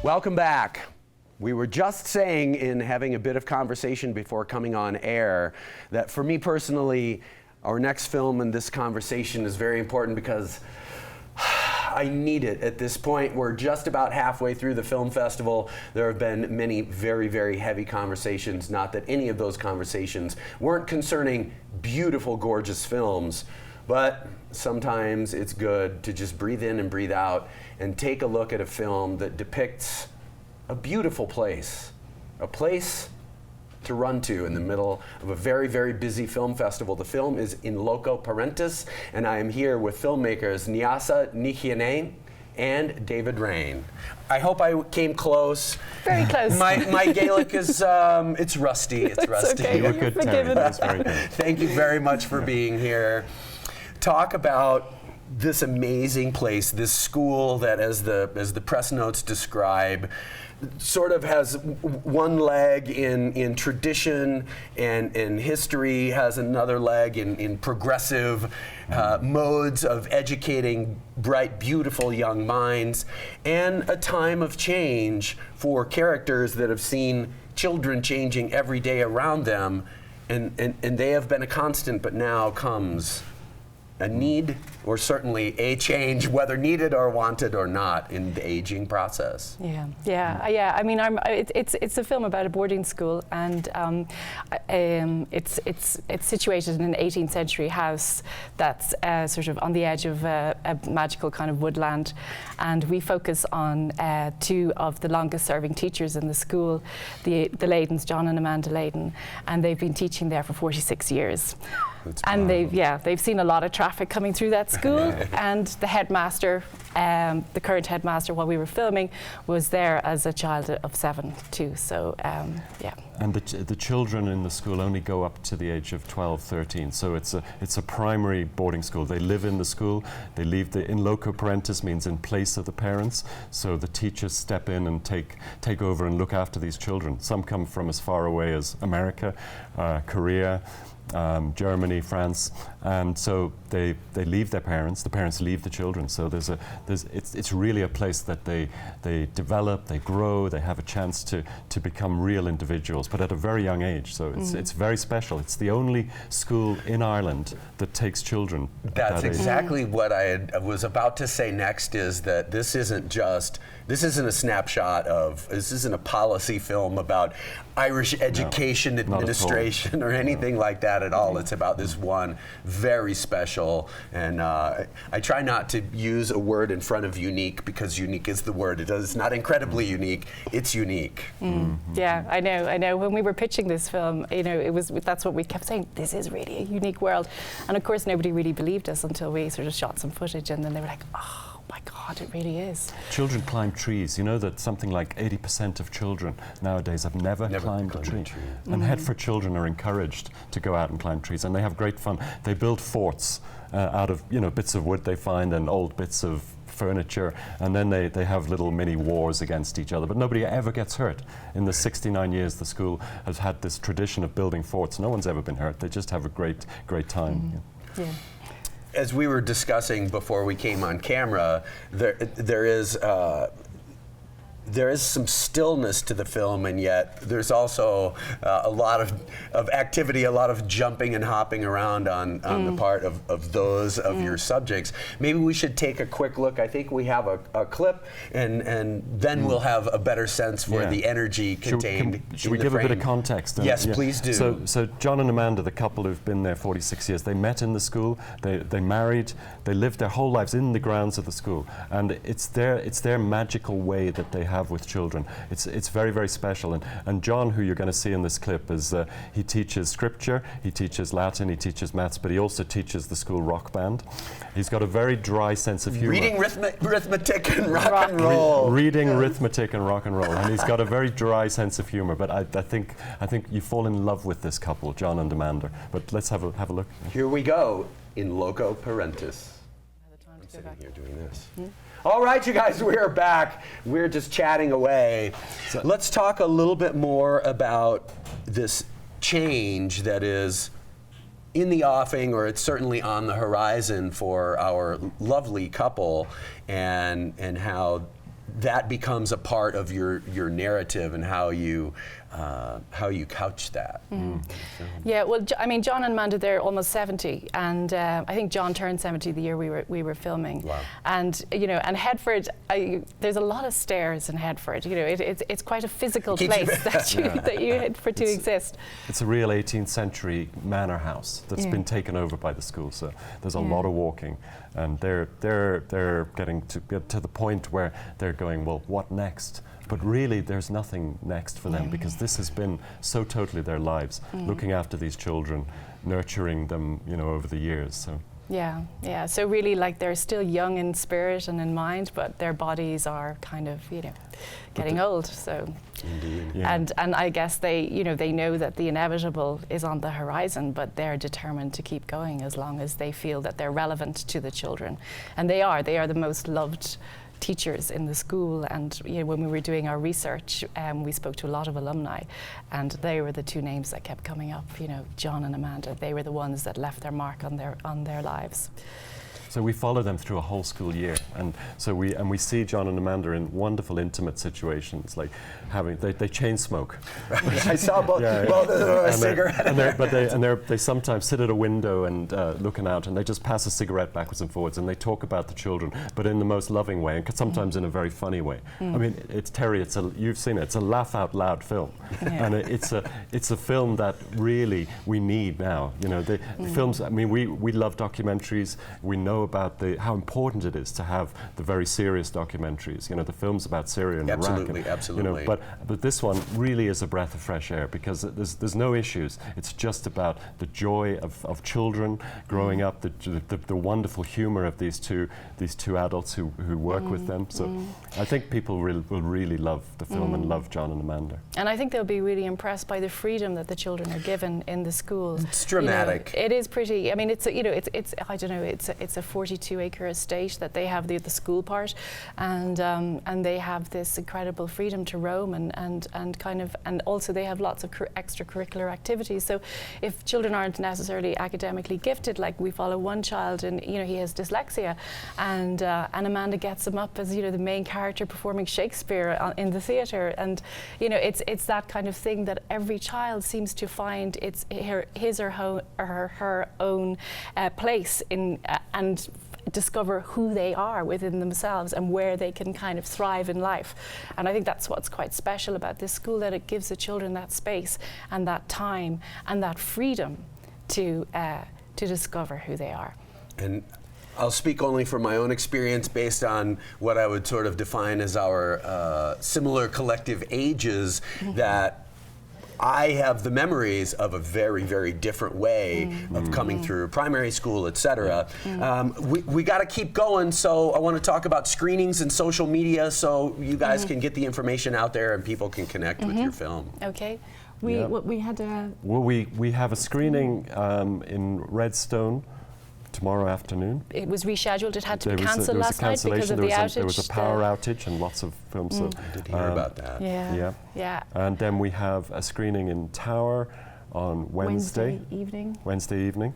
Welcome back. We were just saying in having a bit of conversation before coming on air that for me personally, our next film and this conversation is very important because I need it at this point. We're just about halfway through the film festival. There have been many very, very heavy conversations. Not that any of those conversations weren't concerning beautiful, gorgeous films, but sometimes it's good to just breathe in and breathe out and take a look at a film that depicts a beautiful place, a place to run to in the middle of a very, very busy film festival. The film is In Loco Parentis, and I am here with filmmakers Neasa, Chianain, and David Rane. I hope I came close. Very close. My Gaelic is, it's rusty, it's rusty. Okay. You were good, Terry. That's very good. Thank you very much for being here. Talk about this amazing place, this school that, as the press notes describe, sort of has one leg in tradition and history, has another leg in progressive modes of educating bright, beautiful young minds, and a time of change for characters that have seen children changing every day around them, and they have been a constant, but now comes a need, or certainly a change, whether needed or wanted or not, in the aging process. Yeah. I mean, it's a film about a boarding school, and it's situated in an 18th century house that's sort of on the edge of a magical kind of woodland, and we focus on two of the longest-serving teachers in the school, the Leydens, John and Amanda Leyden, and they've been teaching there for 46 years. And they've seen a lot of traffic coming through that school, and the headmaster, the current headmaster, while we were filming, was there as a child of 7 too. So yeah. And the children in the school only go up to the age of 12, 13. So it's a primary boarding school. They live in the school. They leave the In Loco Parentis means in place of the parents. So the teachers step in and take over and look after these children. Some come from as far away as America, Korea, Germany, France, and so they leave their parents. The parents leave the children. So it's really a place that they develop, they grow, they have a chance to become real individuals, but at a very young age. So it's very special. It's the only school in Ireland that takes children. That's exactly what I was about to say next. Is that this isn't a snapshot of, this isn't a policy film about Irish education administration or anything like that at all. It's about this one very special, and I try not to use a word in front of unique, because unique is the word. It's not incredibly unique, it's unique. Yeah, I know. When we were pitching this film, that's what we kept saying, this is really a unique world. And of course nobody really believed us until we sort of shot some footage, and then they were like, oh my God, it really is. Children climb trees. You know that something like 80% of children nowadays have never climbed a tree. And Headford children are encouraged to go out and climb trees, and they have great fun. They build forts out of bits of wood they find and old bits of furniture, and then they have little mini wars against each other, but nobody ever gets hurt. In the 69 years the school has had this tradition of building forts. No one's ever been hurt. They just have a great time. Yeah. As we were discussing before we came on camera, there is some stillness to the film, and yet there's also a lot of activity, a lot of jumping and hopping around on the part of those of your subjects. Maybe we should take a quick look. I think we have a clip, and then we'll have a better sense for the energy contained. Should we give a bit of context? Yes, please do. So John and Amanda, the couple who've been there 46 years, they met in the school, they married, they lived their whole lives in the grounds of the school, and it's their magical way that they have with children. It's very, very special. And John, who you're going to see in this clip, is he teaches scripture, he teaches Latin, he teaches maths, but he also teaches the school rock band. He's got a very dry sense of humor. Reading arithmetic and rock and roll. Reading arithmetic and rock and roll. And he's got a very dry sense of humor. But I think you fall in love with this couple, John and Amanda. But let's have a look. Here we go, In Loco Parentis. I'm sitting here doing this. All right, you guys, we're back. We're just chatting away. So let's talk a little bit more about this change that is in the offing, or it's certainly on the horizon for our lovely couple, and how that becomes a part of your narrative and how you couch that. Yeah, well, I mean, John and Amanda, they're almost 70, and I think John turned 70 the year we were filming. Wow. And you know, and Headford, there's a lot of stairs in Headford. You know, it's quite a physical place that you for to exist. It's a real 18th century manor house that's been taken over by the school. So there's a lot of walking, and they're getting to the point where they're going, well, what next? But really, there's nothing next for them because this has been so totally their lives, looking after these children, nurturing them, you know, over the years. So. Yeah. So really, like, they're still young in spirit and in mind, but their bodies are kind of, you know, getting old. So, Indeed. Yeah. and I guess they know that the inevitable is on the horizon, but they're determined to keep going as long as they feel that they're relevant to the children, and they are the most loved teachers in the school. And you know, when we were doing our research, we spoke to a lot of alumni, and they were the two names that kept coming up. You know, John and Amanda. They were the ones that left their mark on their lives. So we follow them through a whole school year, and so we see John and Amanda in wonderful intimate situations, like they chain smoke. I saw both of them a cigarette. They sometimes sit at a window and looking out, and they just pass a cigarette backwards and forwards, and they talk about the children, but in the most loving way, and sometimes in a very funny way. I mean, it's Terry. You've seen it. It's a laugh out loud film, and it's a film that really we need now. You know, the films. I mean, we love documentaries. We know about how important it is to have the very serious documentaries. You know, the films about Syria and Iraq. Absolutely. You know, but this one really is a breath of fresh air because there's no issues. It's just about the joy of children growing up, the wonderful humor of these two adults who work with them. So I think people will really love the film and love John and Amanda. And I think they'll be really impressed by the freedom that the children are given in the school. It's dramatic. You know, it is pretty. I mean, it's I don't know. It's a 42-acre estate that they have the school part, and they have this incredible freedom to roam and also they have lots of extracurricular activities. So if children aren't necessarily academically gifted, like we follow one child and you know he has dyslexia, and Amanda gets him up as you know the main character performing Shakespeare in the theatre, and you know it's that kind of thing that every child seems to find his or her own place in and discover who they are within themselves and where they can kind of thrive in life. And I think that's what's quite special about this school, that it gives the children that space and that time and that freedom to discover who they are. And I'll speak only from my own experience based on what I would sort of define as our similar collective ages, that I have the memories of a very, very different way of coming through primary school, etc. We got to keep going, so I want to talk about screenings and social media so you guys can get the information out there and people can connect with your film. Okay. We have a screening in Redstone tomorrow afternoon. It was rescheduled. It had to be cancelled last night because of the outage. There was a power outage and lots of films. So, I did hear about that. Yeah. And then we have a screening in Tower on Wednesday evening.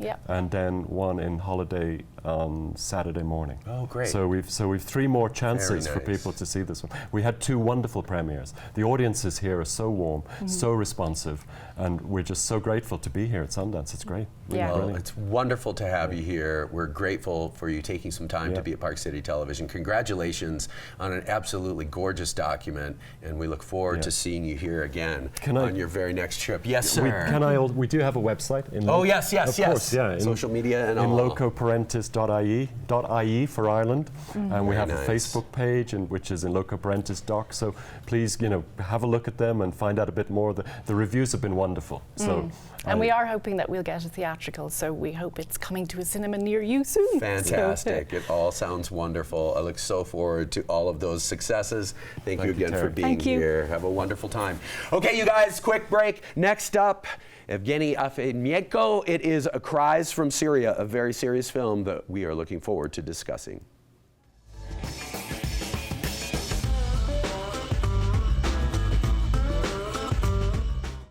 Yeah. And then one in Holiday on Saturday morning. Oh, great. So we've 3 more chances for nice. people to see this one. We had 2 wonderful premieres. The audiences here are so warm, so responsive, and we're just so grateful to be here at Sundance. It's great. Yeah. Well, it's wonderful to have you here. We're grateful for you taking some time to be at Park City Television. Congratulations on an absolutely gorgeous document, and we look forward to seeing you here again on your very next trip. Yes, sir. We do have a website. Yes. Of course, yeah. Social media and In all. Loco Parentis.ie for Ireland, and we have a Facebook page, which is In Loco Parentis Doc. So please, have a look at them and find out a bit more. The reviews have been wonderful. So. And we are hoping that we'll get a theatrical, so we hope it's coming to a cinema near you soon. Fantastic. It all sounds wonderful. I look so forward to all of those successes. Thank you again for being here. Have a wonderful time. Okay, you guys, quick break. Next up, Evgeny Afimienko. It is Cries from Syria, a very serious film that we are looking forward to discussing.